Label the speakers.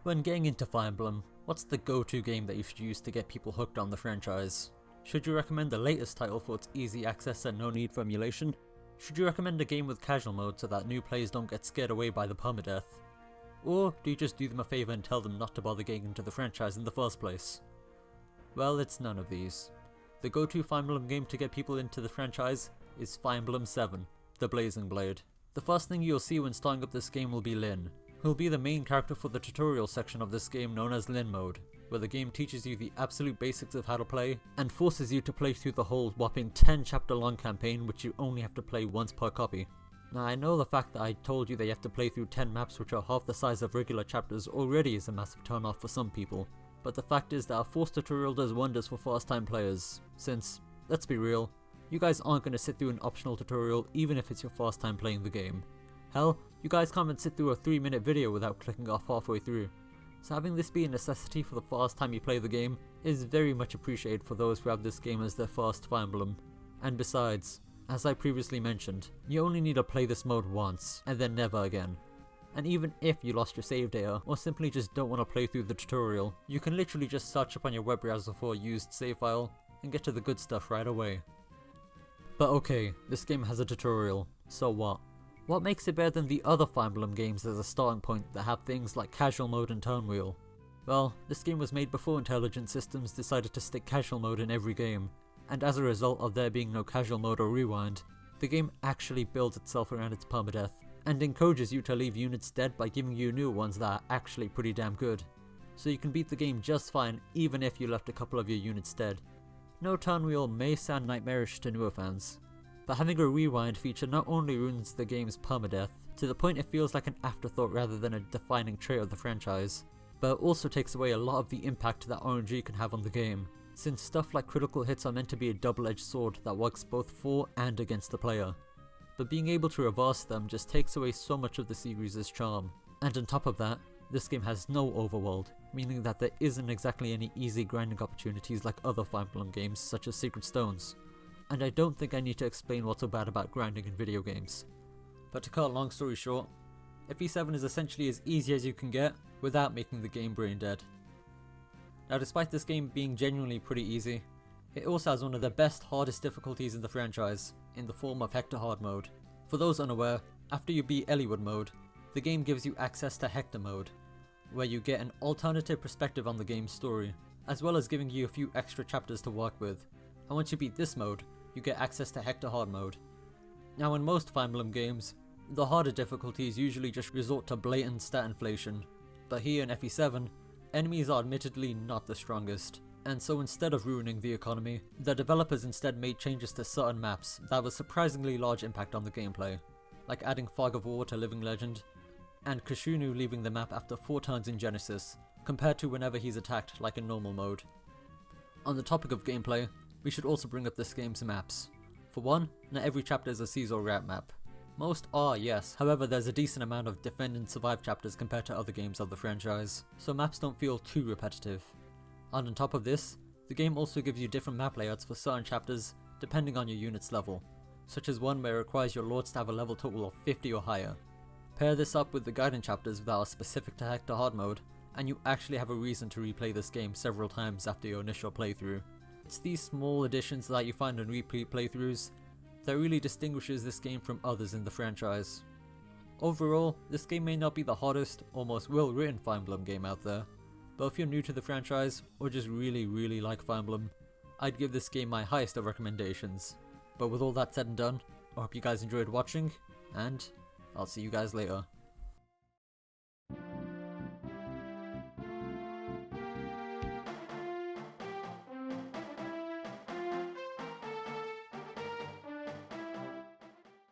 Speaker 1: When getting into Fire Emblem, what's the go-to game that you should use to get people hooked on the franchise? Should you recommend the latest title for its easy access and no need for emulation? Should you recommend a game with casual mode so that new players don't get scared away by the permadeath? Or do you just do them a favour and tell them not to bother getting into the franchise in the first place? Well, it's none of these. The go-to Fire Emblem game to get people into the franchise is Fire Emblem 7, The Blazing Blade. The first thing you'll see when starting up this game will be Lyn, who will be the main character for the tutorial section of this game known as Lyn mode, where the game teaches you the absolute basics of how to play, and forces you to play through the whole whopping 10 chapter long campaign which you only have to play once per copy. Now I know the fact that I told you that you have to play through 10 maps which are half the size of regular chapters already is a massive turn off for some people, but the fact is that a forced tutorial does wonders for first time players, since, let's be real, you guys aren't going to sit through an optional tutorial even if it's your first time playing the game. Hell, you guys can't even sit through a 3-minute video without clicking off halfway through. So having this be a necessity for the first time you play the game is very much appreciated for those who have this game as their first Fire Emblem. And besides, as I previously mentioned, you only need to play this mode once, and then never again. And even if you lost your save data, or simply just don't want to play through the tutorial, you can literally just search up on your web browser for a used save file, and get to the good stuff right away. But okay, this game has a tutorial, so what? What makes it better than the other Fire Emblem games as a starting point that have things like casual mode and turn wheel? Well, this game was made before intelligent systems decided to stick casual mode in every game, and as a result of there being no casual mode or rewind, the game actually builds itself around its permadeath, and encourages you to leave units dead by giving you new ones that are actually pretty damn good. So you can beat the game just fine even if you left a couple of your units dead. No turn wheel may sound nightmarish to newer fans, but having a rewind feature not only ruins the game's permadeath, to the point it feels like an afterthought rather than a defining trait of the franchise, but it also takes away a lot of the impact that RNG can have on the game, since stuff like critical hits are meant to be a double-edged sword that works both for and against the player. But being able to reverse them just takes away so much of the series' charm, and on top of that, this game has no overworld, meaning that there isn't exactly any easy grinding opportunities like other Fire Emblem games such as Sacred Stones. And I don't think I need to explain what's so bad about grinding in video games. But to cut a long story short, FE7 is essentially as easy as you can get without making the game brain dead. Now despite this game being genuinely pretty easy, it also has one of the best hardest difficulties in the franchise, in the form of Hector Hard mode. For those unaware, after you beat Eliwood mode, the game gives you access to Hector mode, where you get an alternative perspective on the game's story, as well as giving you a few extra chapters to work with. And once you beat this mode, you get access to Hector Hard mode. Now in most Fire Emblem games, the harder difficulties usually just resort to blatant stat inflation, but here in FE7, enemies are admittedly not the strongest, and so instead of ruining the economy, the developers instead made changes to certain maps that have a surprisingly large impact on the gameplay, like adding Fog of War to Living Legend, and Kushunu leaving the map after 4 turns in Genesis, compared to whenever he's attacked like in normal mode. On the topic of gameplay, we should also bring up this game's maps. For one, not every chapter is a seize or rout map. Most are, yes, however there's a decent amount of defend and survive chapters compared to other games of the franchise, so maps don't feel too repetitive. And on top of this, the game also gives you different map layouts for certain chapters depending on your unit's level, such as one where it requires your lords to have a level total of 50 or higher. Pair this up with the guidance chapters that are specific to Hector Hard mode, and you actually have a reason to replay this game several times after your initial playthrough. It's these small additions that you find in repeat playthroughs that really distinguishes this game from others in the franchise. Overall, this game may not be the hottest or most well-written Fire Emblem game out there, but if you're new to the franchise or just really like Fire Emblem, I'd give this game my highest of recommendations. But with all that said and done, I hope you guys enjoyed watching, and I'll see you guys later.